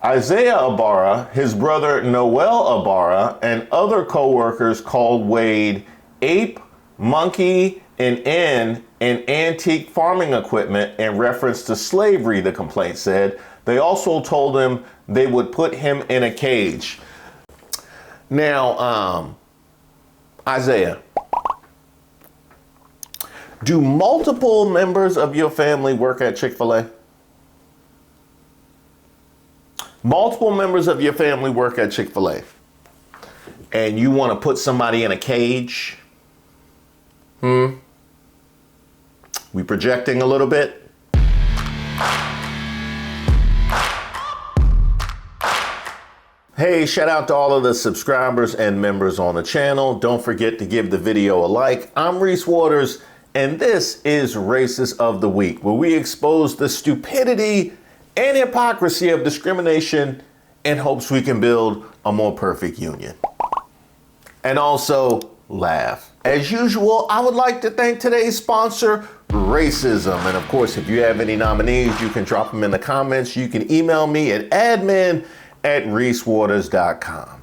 Isaiah Abara, his brother Noel Abara, and other co-workers called Wade ape, monkey, and N and antique farming equipment in reference to slavery, the complaint said. They also told him they would put him in a cage. Now, Isaiah, do multiple members of your family work at Chick-fil-A? Multiple members of your family work at Chick-fil-A, and you want to put somebody in a cage? We projecting a little bit? Hey, shout out to all of the subscribers and members on the channel. Don't forget to give the video a like. I'm Reese Waters, and this is Racist of the Week, where we expose the stupidity and hypocrisy of discrimination in hopes we can build a more perfect union. And also laugh. As usual, I would like to thank today's sponsor, Racism. And of course, if you have any nominees, you can drop them in the comments. You can email me at admin@reesewaters.com.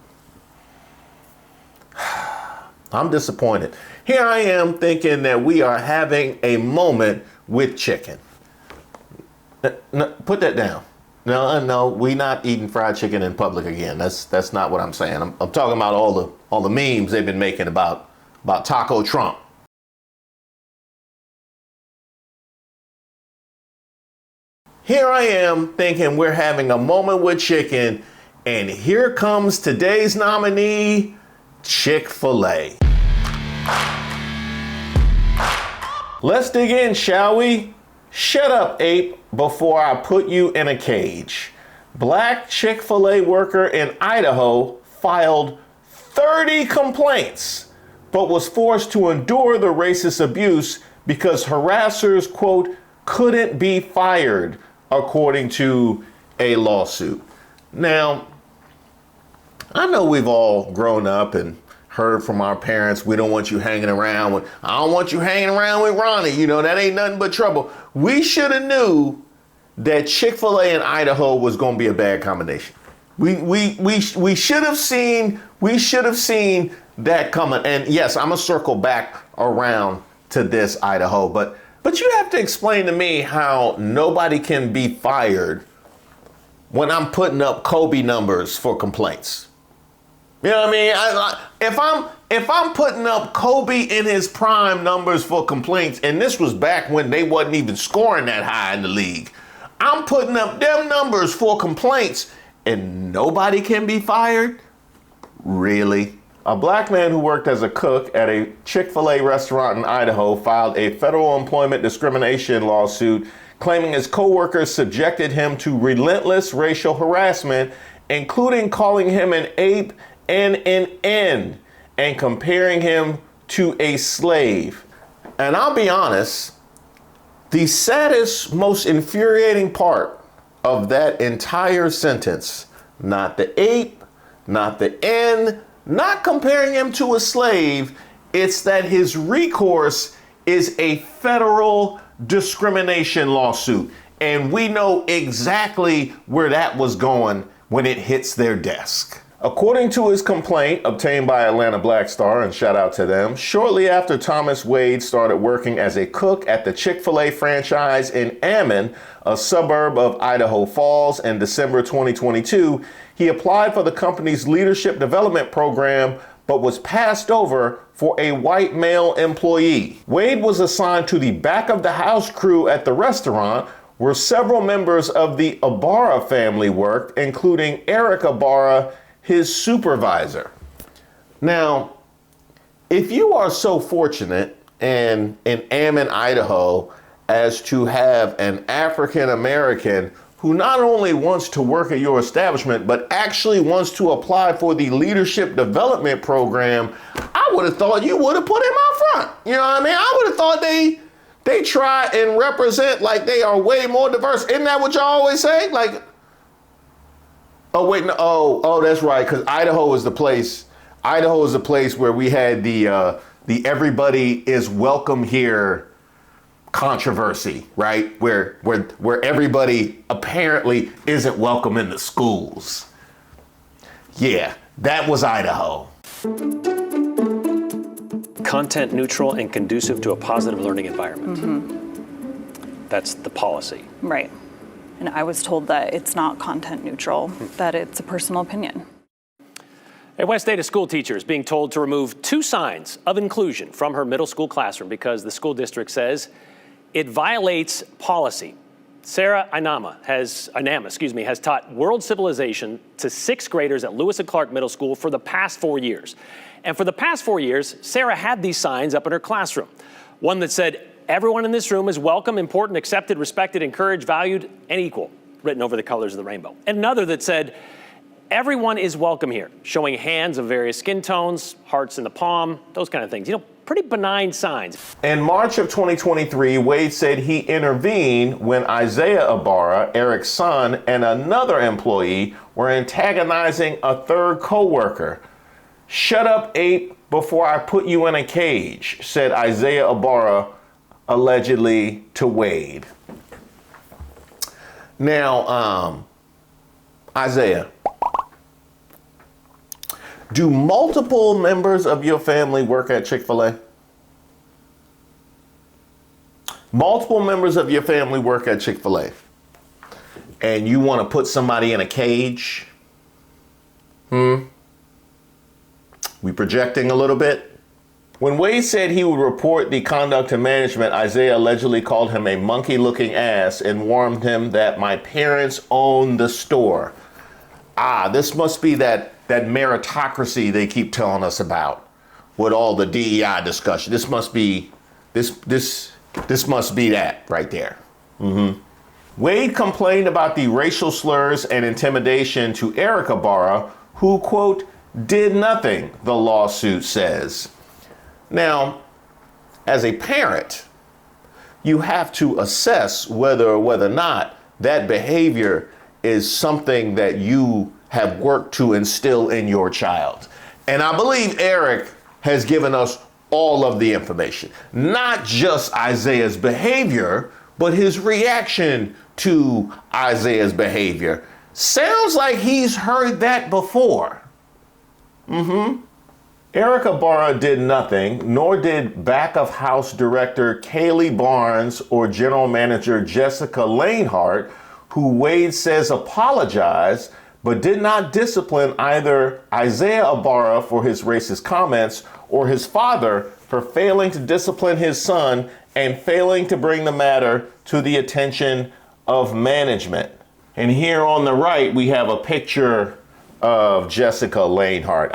I'm disappointed. Here I am thinking that we are having a moment with chicken. No, put that down. No, we not eating fried chicken in public again. That's not what I'm saying. I'm talking about all the memes they've been making about Taco Trump. Here I am thinking we're having a moment with chicken, and here comes today's nominee, Chick-fil-A. Let's dig in, shall we? Shut up, ape, before I put you in a cage. Black Chick-fil-A worker in Idaho filed 30 complaints, but was forced to endure the racist abuse because harassers, quote, couldn't be fired, according to a lawsuit. Now, I know we've all grown up and heard from our parents, we don't want you hanging around with, I don't want you hanging around with Ronnie, that ain't nothing but trouble. We should have knew that Chick-fil-A in Idaho was going to be a bad combination. We should have seen that coming. And yes, I'm gonna circle back around to this, Idaho, but you have to explain to me how nobody can be fired when I'm putting up Kobe numbers for complaints. You know what I mean? If I'm putting up Kobe in his prime numbers for complaints, and this was back when they wasn't even scoring that high in the league, I'm putting up them numbers for complaints, and nobody can be fired? Really? A black man who worked as a cook at a Chick-fil-A restaurant in Idaho filed a federal employment discrimination lawsuit claiming his coworkers subjected him to relentless racial harassment, including calling him an ape and an N, and comparing him to a slave. And I'll be honest, the saddest, most infuriating part of that entire sentence, not the ape, not the N, not comparing him to a slave, it's that his recourse is a federal discrimination lawsuit. And we know exactly where that was going when it hits their desk. According to his complaint obtained by Atlanta Black Star, and shout out to them, shortly after Thomas Wade started working as a cook at the Chick-fil-A franchise in Ammon, a suburb of Idaho Falls, in December 2022, he applied for the company's leadership development program, but was passed over for a white male employee. Wade was assigned to the back of the house crew at the restaurant, where several members of the Abara family worked, including Eric Abara, his supervisor. Now, if you are so fortunate in Ammon, Idaho, as to have an African American who not only wants to work at your establishment, but actually wants to apply for the leadership development program, I would have thought you would have put him out front. You know what I mean? I would have thought they try and represent like they are way more diverse. Isn't that what y'all always say? Like, oh wait, no, oh, that's right, because Idaho is the place where we had the everybody is welcome here controversy, right? Where everybody apparently isn't welcome in the schools. Yeah, that was Idaho. Content neutral and conducive to a positive learning environment. That's the policy. Right. And I was told that it's not content neutral, that it's a personal opinion. A West Ada school teacher is being told to remove 2 signs of inclusion from her middle school classroom because the school district says it violates policy. Sarah Inama has taught world civilization to 6th graders at Lewis and Clark Middle School for the past 4 years. And for the past 4 years, Sarah had these signs up in her classroom. One that said, "Everyone in this room is welcome, important, accepted, respected, encouraged, valued, and equal," written over the colors of the rainbow. And another that said, "Everyone is welcome here," showing hands of various skin tones, hearts in the palm, those kind of things. You know, pretty benign signs. In March of 2023, Wade said he intervened when Isaiah Abara, Eric's son, and another employee were antagonizing a third coworker. "Shut up, ape, before I put you in a cage," said Isaiah Abara allegedly to Wade. Now, Isaiah, do multiple members of your family work at Chick-fil-A? Multiple members of your family work at Chick-fil-A. And you want to put somebody in a cage? We projecting a little bit? When Wade said he would report the conduct to management, Isaiah allegedly called him a monkey-looking ass and warned him that my parents own the store. This must be that meritocracy they keep telling us about with all the DEI discussion. This must be that right there. Wade complained about the racial slurs and intimidation to Eric Abara, who, quote, did nothing, the lawsuit says. Now, as a parent, you have to assess whether or not that behavior is something that you have worked to instill in your child. And I believe Eric has given us all of the information, not just Isaiah's behavior, but his reaction to Isaiah's behavior. Sounds like he's heard that before. Eric Abara did nothing, nor did back of house director Kaylee Barnes or general manager Jessica Lanehart, who Wade says apologized, but did not discipline either Isaiah Abara for his racist comments or his father for failing to discipline his son and failing to bring the matter to the attention of management. And here on the right, we have a picture of Jessica Lanehart.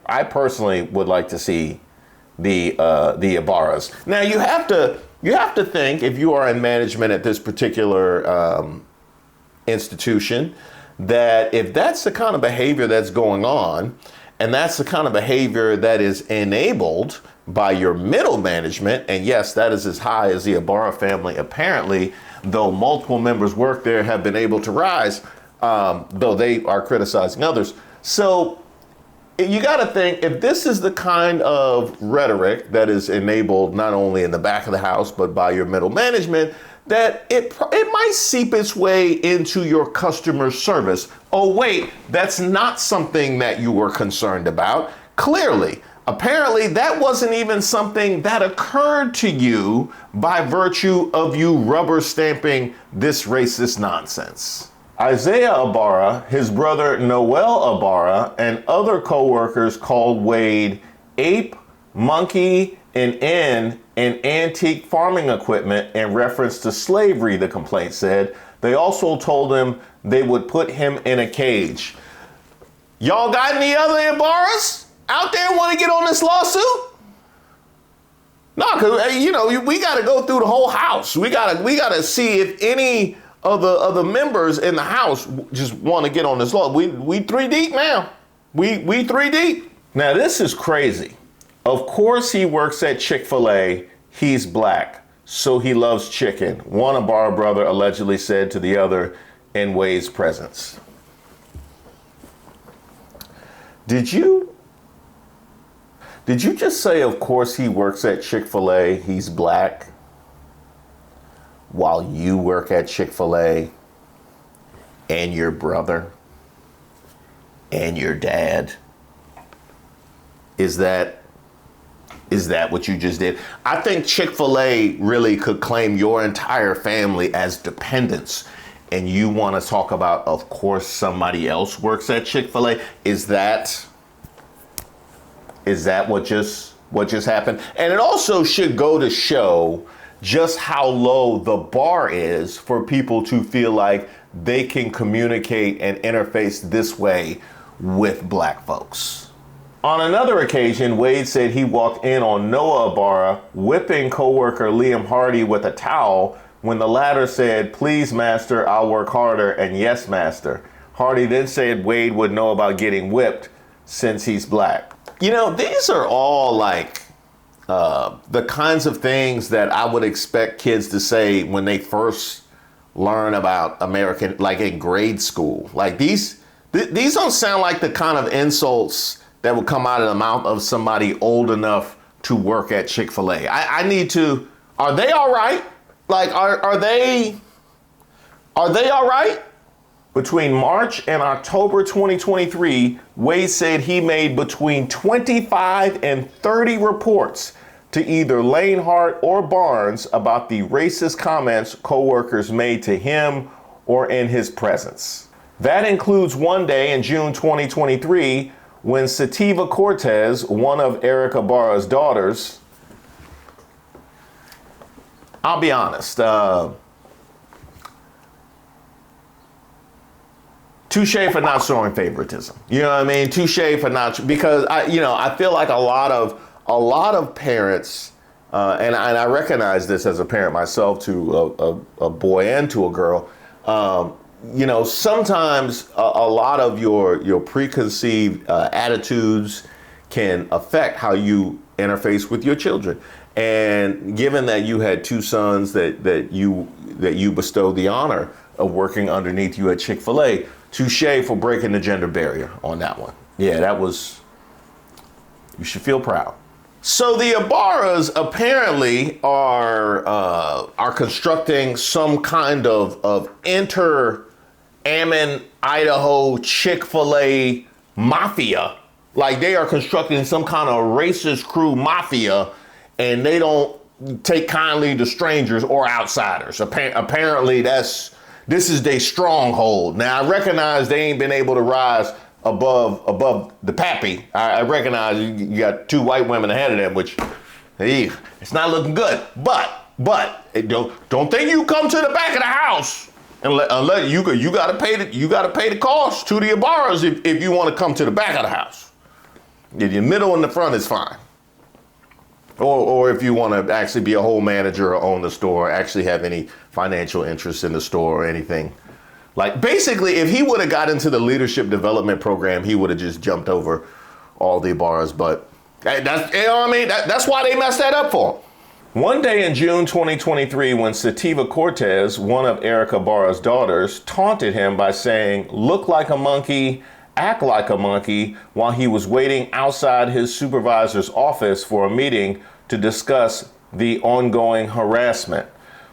I personally would like to see the Abaras. Now you have to think, if you are in management at this particular institution, that if that's the kind of behavior that's going on, and that's the kind of behavior that is enabled by your middle management, and yes, that is as high as the Abara family apparently, though multiple members work there, have been able to rise, though they are criticizing others. So you got to think, if this is the kind of rhetoric that is enabled not only in the back of the house, but by your middle management, that it might seep its way into your customer service. Oh, wait, that's not something that you were concerned about. Clearly, apparently that wasn't even something that occurred to you by virtue of you rubber stamping this racist nonsense. Isaiah Abara, his brother Noel Abara, and other co-workers called Wade ape, monkey, and antique farming equipment in reference to slavery, the complaint said. They also told him they would put him in a cage. Y'all got any other Abaras out there want to get on this lawsuit? No, because, we got to go through the whole house. We got to see if any of the members in the house just want to get on this law. We 3 deep now. We 3 deep. Now, this is crazy. Of course he works at Chick-fil-A. He's black, so he loves chicken, one Abara brother allegedly said to the other in Wade's presence. Did you just say, of course he works at Chick-fil-A, he's black? while you work at Chick-fil-A and your brother and your dad? Is that what you just did? I think Chick-fil-A really could claim your entire family as dependents. And you want to talk about, of course, somebody else works at Chick-fil-A. Is that what just happened? And it also should go to show just how low the bar is for people to feel like they can communicate and interface this way with black folks. On another occasion, Wade said he walked in on Noah Abara whipping coworker Liam Hardy with a towel when the latter said, "Please, master, I'll work harder," and "Yes, master." Hardy then said Wade would know about getting whipped since he's black. You know, these are all like the kinds of things that I would expect kids to say when they first learn about American, like in grade school. Like these don't sound like the kind of insults that would come out of the mouth of somebody old enough to work at Chick-fil-A. I need to, are they all right? Like, are they all right? Between March and October 2023, Wade said he made between 25 and 30 reports to either Lanehart or Barnes about the racist comments coworkers made to him or in his presence. That includes one day in June 2023 when Sativa Cortez, one of Eric Abara's daughters, I'll be honest, touche for not showing favoritism. You know what I mean? Touche for not, because I feel like a lot of parents, and I recognize this as a parent myself to a boy and to a girl. Sometimes a lot of your preconceived attitudes can affect how you interface with your children. And given that you had two sons that you bestowed the honor of working underneath you at Chick-fil-A, touche for breaking the gender barrier on that one. Yeah, you should feel proud. So the Abaras apparently are constructing some kind of inter-Ammon, Idaho, Chick-fil-A mafia. Like they are constructing some kind of racist crew mafia, and they don't take kindly to strangers or outsiders. Apparently this is their stronghold. Now I recognize they ain't been able to rise above the pappy. I recognize you got two white women ahead of them, which, hey, it's not looking good. But don't think you come to the back of the house unless you gotta pay the cost to the Abaras if you want to come to the back of the house. The middle and the front is fine. Or if you want to actually be a whole manager or own the store, actually have any financial interest in the store or anything. Like basically, if he would have got into the leadership development program, he would have just jumped over all the bars. But that's why they messed that up for him. One day in June 2023, when Sativa Cortez, one of Eric Abara's daughters, taunted him by saying, "Look like a monkey, act like a monkey," while he was waiting outside his supervisor's office for a meeting to discuss the ongoing harassment.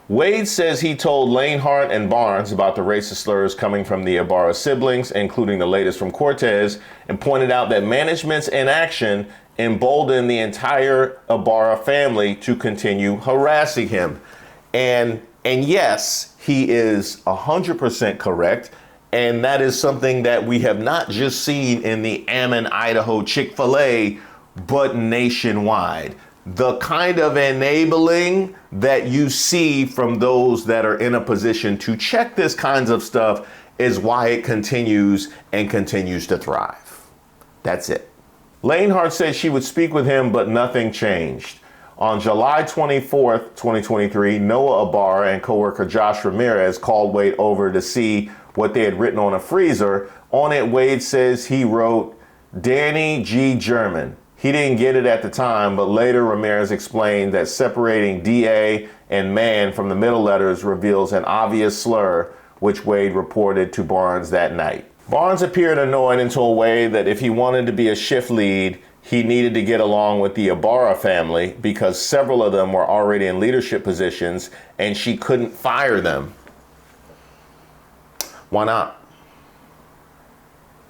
Wade says he told Lanehart and Barnes about the racist slurs coming from the Abara siblings, including the latest from Cortez, and pointed out that management's inaction emboldened the entire Abara family to continue harassing him. And yes, he is 100% correct. And that is something that we have not just seen in the Ammon, Idaho Chick-fil-A, but nationwide. The kind of enabling that you see from those that are in a position to check this kinds of stuff is why it continues and continues to thrive. That's it. Lanehart said she would speak with him, but nothing changed. On July 24th, 2023, Noah Abara and coworker Josh Ramirez called Wade over to see what they had written on a freezer. On it, Wade says he wrote Danny G. German. He didn't get it at the time, but later Ramirez explained that separating DA and man from the middle letters reveals an obvious slur, which Wade reported to Barnes that night. Barnes appeared annoyed and told Wade that if he wanted to be a shift lead, he needed to get along with the Abara family because several of them were already in leadership positions and she couldn't fire them. Why not?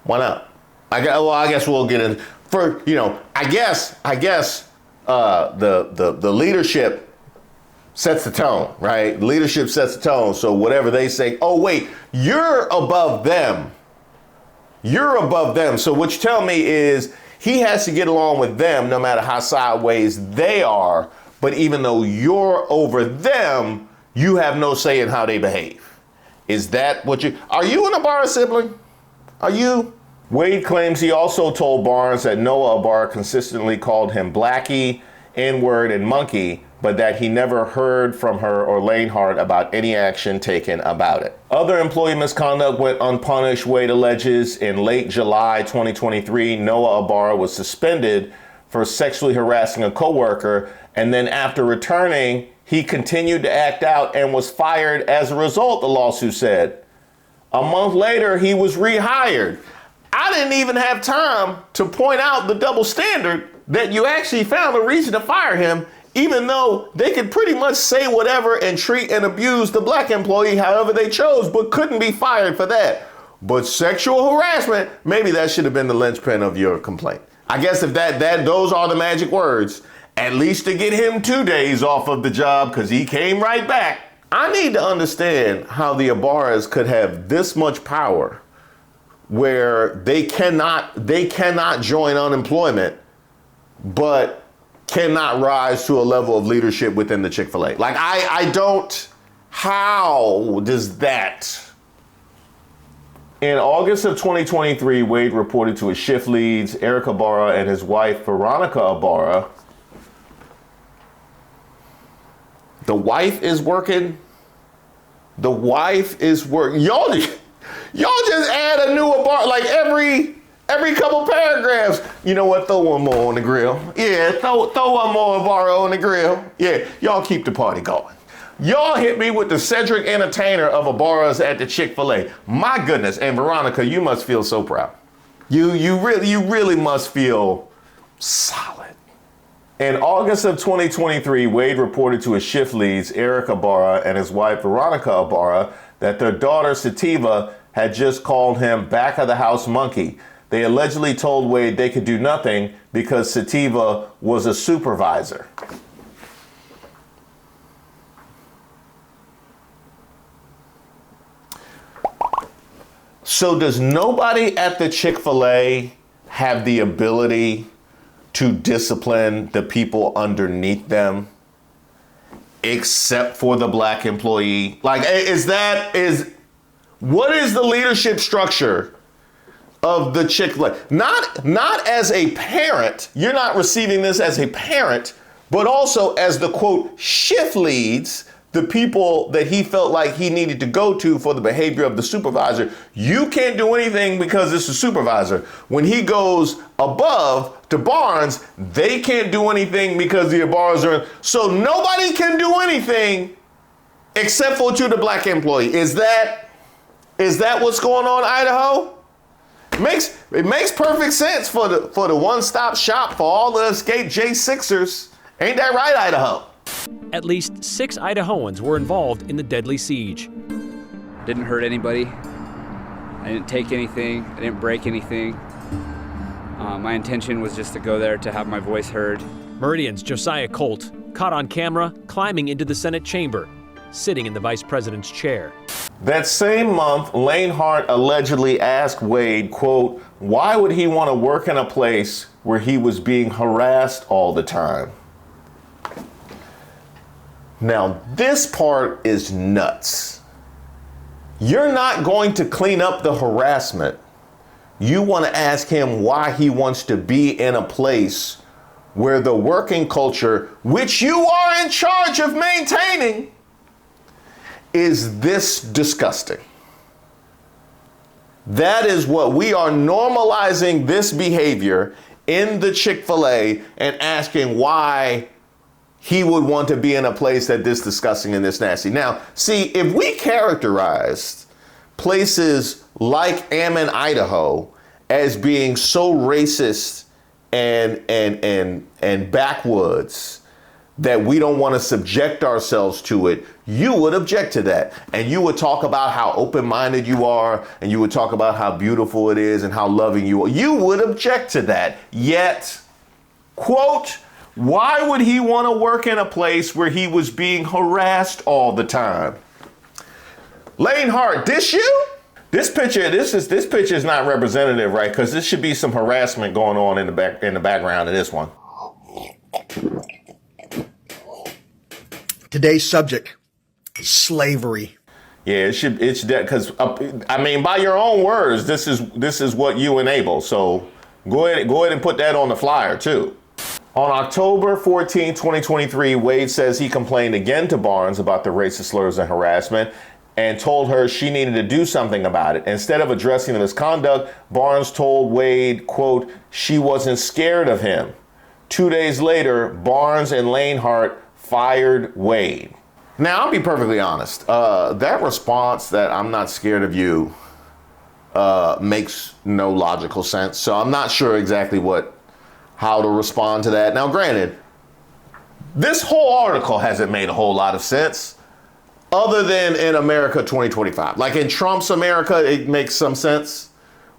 Why not? I guess we'll get in for, I guess the leadership sets the tone, right? Leadership sets the tone. So whatever they say, oh, wait, you're above them. You're above them. So what you tell me is he has to get along with them no matter how sideways they are. But even though you're over them, you have no say in how they behave. Is that what are you an Abara sibling? Are you? Wade claims he also told Barnes that Noah Abara consistently called him Blackie, N-word, and monkey, but that he never heard from her or Lanehart about any action taken about it. Other employee misconduct went unpunished, Wade alleges. In late July 2023, Noah Abara was suspended for sexually harassing a coworker, and then after returning, he continued to act out and was fired as a result, the lawsuit said. A month later, he was rehired. I didn't even have time to point out the double standard that you actually found a reason to fire him, even though they could pretty much say whatever and treat and abuse the black employee however they chose, but couldn't be fired for that. But sexual harassment, maybe that should have been the linchpin of your complaint. I guess if those are the magic words, at least to get him 2 days off of the job because he came right back. I need to understand how the Abaras could have this much power where they cannot join unemployment, but cannot rise to a level of leadership within the Chick-fil-A. Like, how does that? In August of 2023, Wade reported to his shift leads, Eric Abara, and his wife, Veronica Abara. The wife is working. The wife is working. Y'all just add a new Abara, like every couple paragraphs. You know what? Throw one more on the grill. Yeah, throw one more Abara on the grill. Yeah, y'all keep the party going. Y'all hit me with the Cedric Entertainer of Abaras at the Chick-fil-A. My goodness. And Veronica, you must feel so proud. You really must feel solid. In August of 2023, Wade reported to his shift leads, Eric Abara and his wife, Veronica Abara, that their daughter, Sativa, had just called him back of the house monkey. They allegedly told Wade they could do nothing because Sativa was a supervisor. So does nobody at the Chick-fil-A have the ability to discipline the people underneath them except for the black employee? Like, what is the leadership structure of the Chick-fil-A? Not as a parent, you're not receiving this as a parent, but also as the quote shift leads, the people that he felt like he needed to go to for the behavior of the supervisor. You can't do anything because it's a supervisor. When he goes above to Barnes, they can't do anything because the Abaras are. So nobody can do anything except for to the black employee. Is that what's going on, Idaho? It makes perfect sense for the one-stop shop for all the escaped J6ers. Ain't that right, Idaho? At least 6 Idahoans were involved in the deadly siege. Didn't hurt anybody. I didn't take anything. I didn't break anything. My intention was just to go there to have my voice heard. Meridian's Josiah Colt caught on camera climbing into the Senate chamber, sitting in the vice president's chair. That same month, Lanehart allegedly asked Wade, quote, why would he want to work in a place where he was being harassed all the time? Now, this part is nuts. You're not going to clean up the harassment. You want to ask him why he wants to be in a place where the working culture, which you are in charge of maintaining, is this disgusting. That is what we are normalizing, this behavior in the Chick-fil-A, and asking why he would want to be in a place that this disgusting and this nasty. Now, see, if we characterized places like Ammon, Idaho, as being so racist and backwoods, that we don't want to subject ourselves to it, you would object to that. And you would talk about how open-minded you are, and you would talk about how beautiful it is and how loving you are. You would object to that. Yet, quote, why would he want to work in a place where he was being harassed all the time? Lane Hart, this you? This picture is not representative, right? Because this should be some harassment going on in the background of this one. Today's subject, slavery. Yeah, it's that, because I mean, by your own words, this is what you enable. So go ahead and put that on the flyer too. On October 14, 2023, Wade says he complained again to Barnes about the racist slurs and harassment and told her she needed to do something about it. Instead of addressing the misconduct, Barnes told Wade, quote, she wasn't scared of him. 2 days later, Barnes and Lane Hart fired Wade. Now, I'll be perfectly honest. That response that I'm not scared of you makes no logical sense. So I'm not sure exactly how to respond to that. Now, granted, this whole article hasn't made a whole lot of sense other than in America 2025. Like in Trump's America, it makes some sense.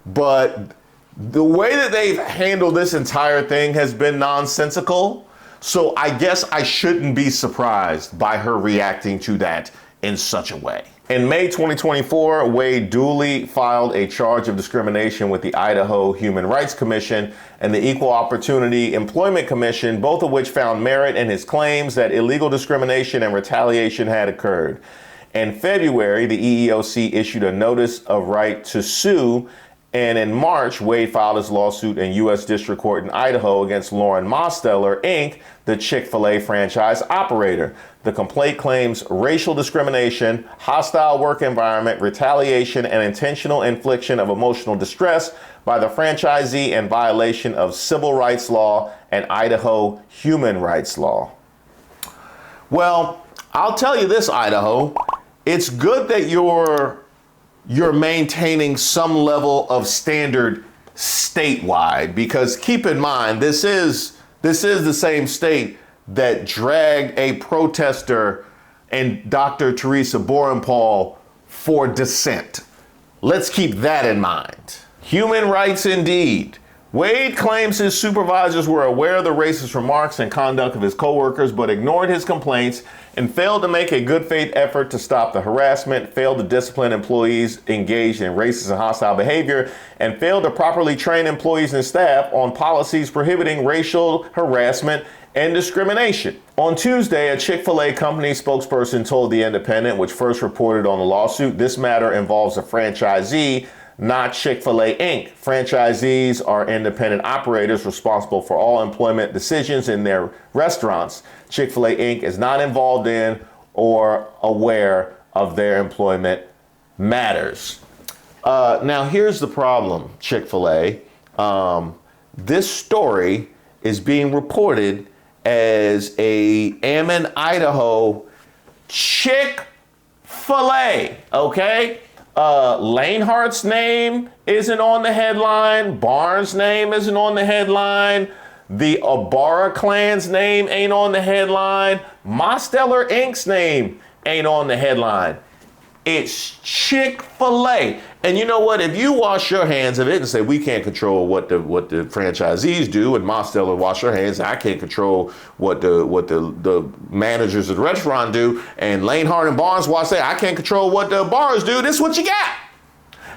But the way that they've handled this entire thing has been nonsensical. So I guess I shouldn't be surprised by her reacting to that in such a way. In May 2024, Wade duly filed a charge of discrimination with the Idaho Human Rights Commission and the Equal Opportunity Employment Commission, both of which found merit in his claims that illegal discrimination and retaliation had occurred. In February, the EEOC issued a notice of right to sue. And in March, Wade filed his lawsuit in U.S. District Court in Idaho against Lauren Mosteller, Inc., the Chick-fil-A franchise operator. The complaint claims racial discrimination, hostile work environment, retaliation, and intentional infliction of emotional distress by the franchisee in violation of civil rights law and Idaho human rights law. Well, I'll tell you this, Idaho. It's good that you're maintaining some level of standard statewide, because keep in mind, this is the same state that dragged a protester and Dr. Teresa Borenpaul for dissent. Let's keep that in mind. Human rights indeed. Wade claims his supervisors were aware of the racist remarks and conduct of his coworkers, but ignored his complaints and failed to make a good faith effort to stop the harassment, failed to discipline employees engaged in racist and hostile behavior, and failed to properly train employees and staff on policies prohibiting racial harassment and discrimination. On Tuesday, a Chick-fil-A company spokesperson told The Independent, which first reported on the lawsuit, this matter involves a franchisee, not Chick-fil-A Inc. Franchisees are independent operators responsible for all employment decisions in their restaurants. Chick-fil-A Inc. is not involved in or aware of their employment matters. Now, here's the problem, Chick-fil-A. This story is being reported as a Ammon, Idaho Chick-fil-A, okay? Lane Hart's name isn't on the headline. Barnes' name isn't on the headline. The Abara clan's name ain't on the headline. Mosteller Inc.'s name ain't on the headline. It's Chick-fil-A. And you know what? If you wash your hands of it and say we can't control what the franchisees do, and Mosteller wash her hands, I can't control what the managers of the restaurant do, and Lane Hart and Barnes wash say I can't control what the bars do. This is what you got.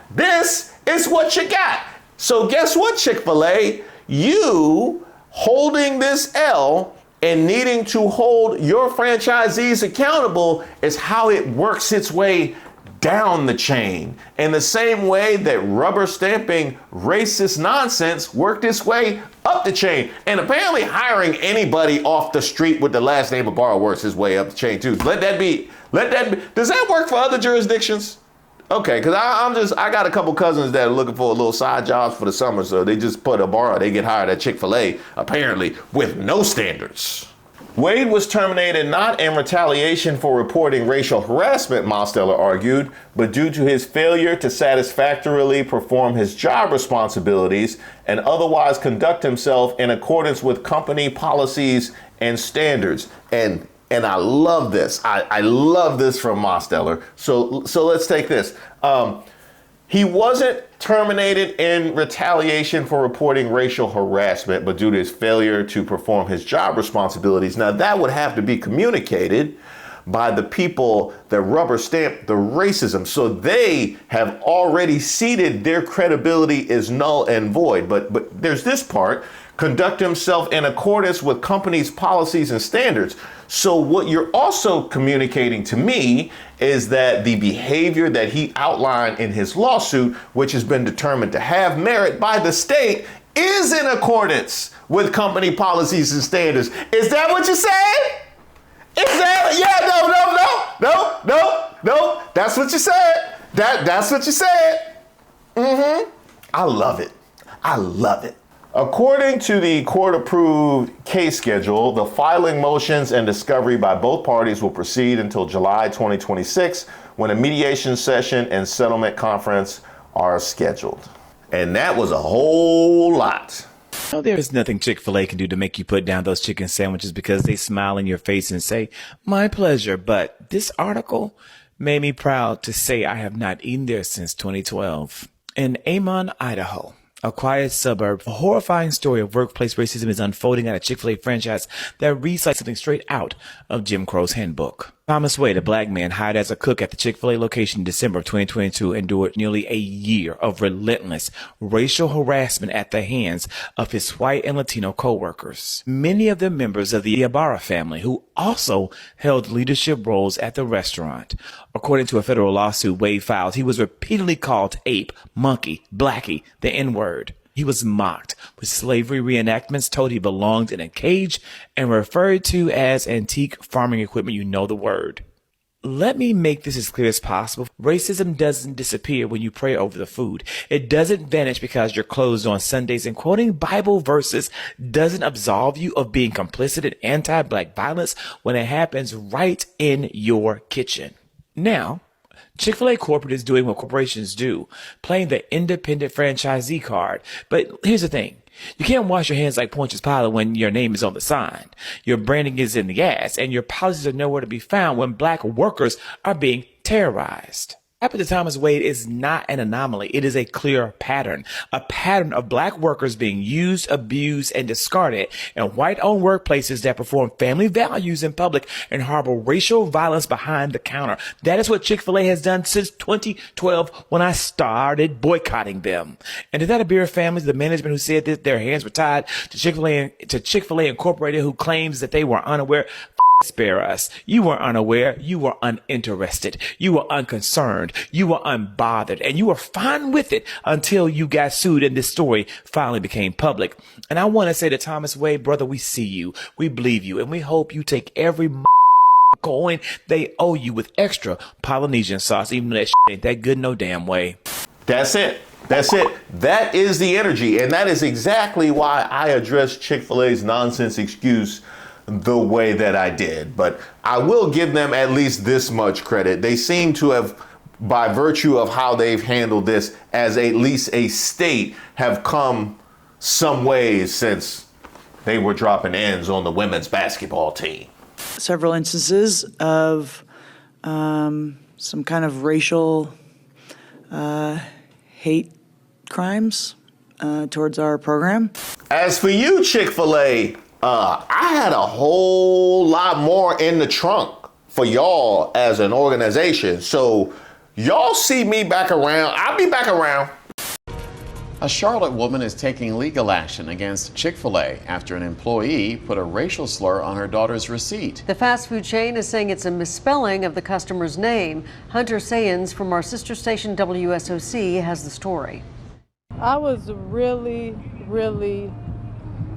This is what you got. So guess what, Chick-fil-A? You holding this L and needing to hold your franchisees accountable is how it works its way down the chain. In the same way that rubber stamping racist nonsense worked its way up the chain. And apparently hiring anybody off the street with the last name Abara works his way up the chain too. Let that be. Does that work for other jurisdictions? Okay, because I got a couple cousins that are looking for a little side jobs for the summer, so they just put Abara, they get hired at Chick-fil-A, apparently, with no standards. Wade was terminated not in retaliation for reporting racial harassment, Mosteller argued, but due to his failure to satisfactorily perform his job responsibilities and otherwise conduct himself in accordance with company policies and standards. And I love this. I love this from Mosteller. So let's take this. He wasn't terminated in retaliation for reporting racial harassment, but due to his failure to perform his job responsibilities. Now, that would have to be communicated by the people that rubber stamp the racism. So they have already ceded their credibility is null and void. But there's this part: conduct himself in accordance with company's policies and standards. So what you're also communicating to me is that the behavior that he outlined in his lawsuit, which has been determined to have merit by the state, is in accordance with company policies and standards. Is that what you said? Is that, no. That's what you said. That's what you said. I love it. I love it. According to the court-approved case schedule, the filing motions and discovery by both parties will proceed until July 2026, when a mediation session and settlement conference are scheduled. And that was a whole lot. No, there is nothing Chick-fil-A can do to make you put down those chicken sandwiches because they smile in your face and say, "My pleasure." But this article made me proud to say I have not eaten there since 2012. In Amon, Idaho, a quiet suburb, a horrifying story of workplace racism is unfolding at a Chick-fil-A franchise that reads like something straight out of Jim Crow's handbook. Thomas Wade, a black man hired as a cook at the Chick-fil-A location in December of 2022, endured nearly a year of relentless racial harassment at the hands of his white and Latino co-workers. Many of them members of the Abara family, who also held leadership roles at the restaurant. According to a federal lawsuit Wade filed, he was repeatedly called ape, monkey, blackie, the N-word. He was mocked with slavery reenactments, told he belonged in a cage, and referred to as antique farming equipment. You know the word. Let me make this as clear as possible. Racism doesn't disappear when you pray over the food. It doesn't vanish because you're closed on Sundays, and quoting Bible verses doesn't absolve you of being complicit in anti-black violence when it happens right in your kitchen. Now, Chick-fil-A corporate is doing what corporations do, playing the independent franchisee card. But here's the thing. You can't wash your hands like Pontius Pilate when your name is on the sign. Your branding is in the ass, and your policies are nowhere to be found when black workers are being terrorized. What happened to Thomas Wade is not an anomaly. It is a clear pattern of black workers being used, abused, and discarded in white-owned workplaces that perform family values in public and harbor racial violence behind the counter. That is what Chick-fil-A has done since 2012 when I started boycotting them. And to that Abara family, the management who said that their hands were tied to Chick-fil-A Incorporated, who claims that they were unaware, spare us. You were unaware. You were uninterested. You were unconcerned. You were unbothered. And you were fine with it until you got sued and this story finally became public. And I want to say to Thomas Wade, brother, we see you. We believe you. And we hope you take every coin they owe you with extra Polynesian sauce, even though that ain't that good no damn way. That's it. That's it. That is the energy. And that is exactly why I addressed Chick-fil-A's nonsense excuse the way that I did. But I will give them at least this much credit. They seem to have, by virtue of how they've handled this, as at least a state, have come some ways since they were dropping ends on the women's basketball team. Several instances of some kind of racial hate crimes towards our program. As for you, Chick-fil-A, I had a whole lot more in the trunk for y'all as an organization. So y'all see me back around. I'll be back around. A Charlotte woman is taking legal action against Chick-fil-A after an employee put a racial slur on her daughter's receipt. The fast food chain is saying it's a misspelling of the customer's name. Hunter Sayans from our sister station WSOC has the story. I was really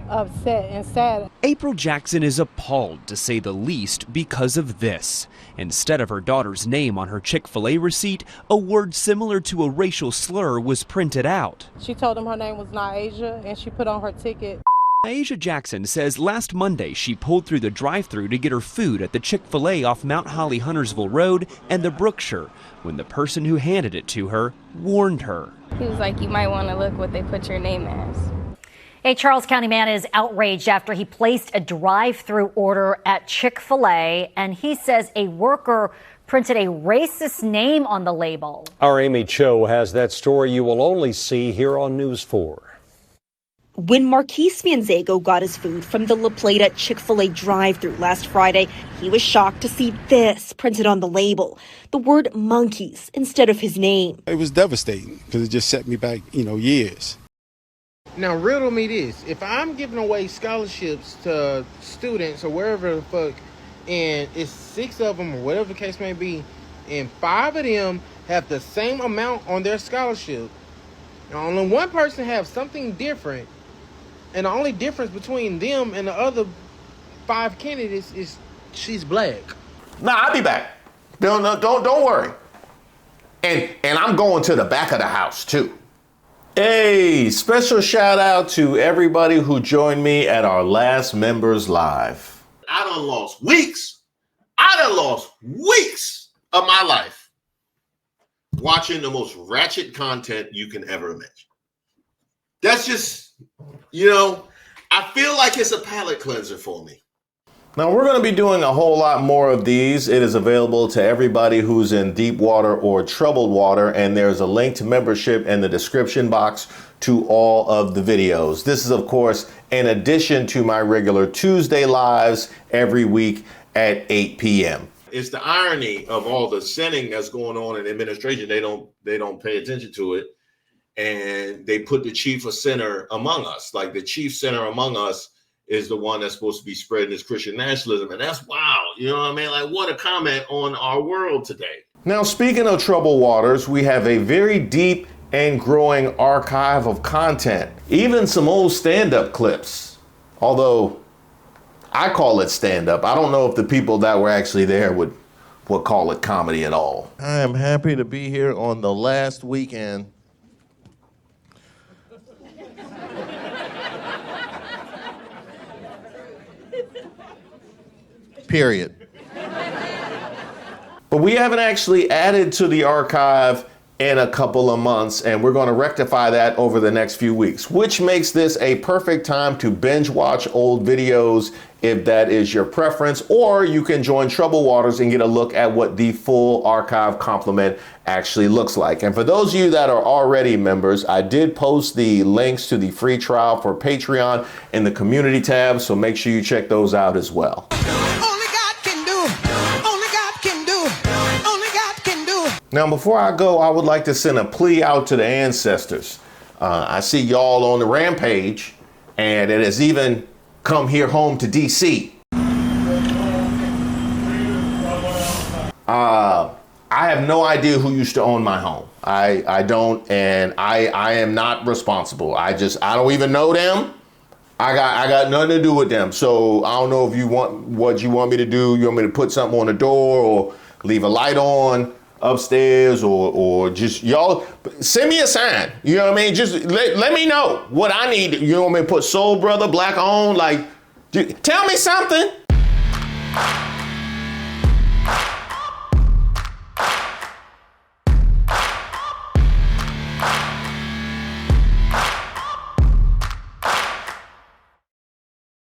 upset and sad. April Jackson is appalled, to say the least, because of this. Instead of her daughter's name on her Chick-fil-A receipt, a word similar to a racial slur was printed out. She told him her name was Naija, and she put on her ticket Asia Jackson says last Monday she pulled through the drive-thru to get her food at the Chick-fil-A off Mount Holly Huntersville Road and the Brookshire when the person who handed it to her warned her. He was like, you might want to look what they put your name as. A Charles County man is outraged after he placed a drive-thru order at Chick-fil-A, and he says a worker printed a racist name on the label. Our Amy Cho has that story you will only see here on News 4. When Marquise Manzego got his food from the La Plata Chick-fil-A drive-thru last Friday, he was shocked to see this printed on the label, the word monkeys instead of his name. It was devastating because it just set me back, years. Now, riddle me this. If I'm giving away scholarships to students or wherever the fuck, and it's 6 of them or whatever the case may be, and 5 of them have the same amount on their scholarship, now only one person have something different, and the only difference between them and the other 5 candidates is she's black. Nah, I'll be back. Don't worry. And I'm going to the back of the house too. Hey, special shout out to everybody who joined me at our last Members Live. I done lost weeks of my life watching the most ratchet content you can ever imagine. That's just, I feel like it's a palate cleanser for me. Now, we're going to be doing a whole lot more of these. It is available to everybody who's in deep water or troubled water, and there's a link to membership in the description box to all of the videos. This is, of course, in addition to my regular Tuesday lives every week at 8 p.m. It's the irony of all the sinning that's going on in administration. They don't pay attention to it, and they put the chief of sinner among us. Like the chief sinner among us is the one that's supposed to be spreading this Christian nationalism. And that's wow. You know what I mean? Like, what a comment on our world today. Now, speaking of troubled waters, we have a very deep and growing archive of content. Even some old stand-up clips. Although, I call it stand-up. I don't know if the people that were actually there would call it comedy at all. I am happy to be here on the last weekend period. But we haven't actually added to the archive in a couple of months, and we're going to rectify that over the next few weeks, which makes this a perfect time to binge watch old videos if that is your preference, or you can join Troubled Waters and get a look at what the full archive complement actually looks like. And for those of you that are already members, I did post the links to the free trial for Patreon in the community tab, so make sure you check those out as well. Now, before I go, I would like to send a plea out to the ancestors. I see y'all on the rampage, and it has even come here home to D.C. I have no idea who used to own my home. I don't, and I am not responsible. I don't even know them. I got nothing to do with them. So I don't know if you want what you want me to do. You want me to put something on the door or leave a light on upstairs, or just y'all send me a sign. You know what I mean? Just let me know what I need. You know what I mean? Put Soul Brother, Black Owned, like tell me something.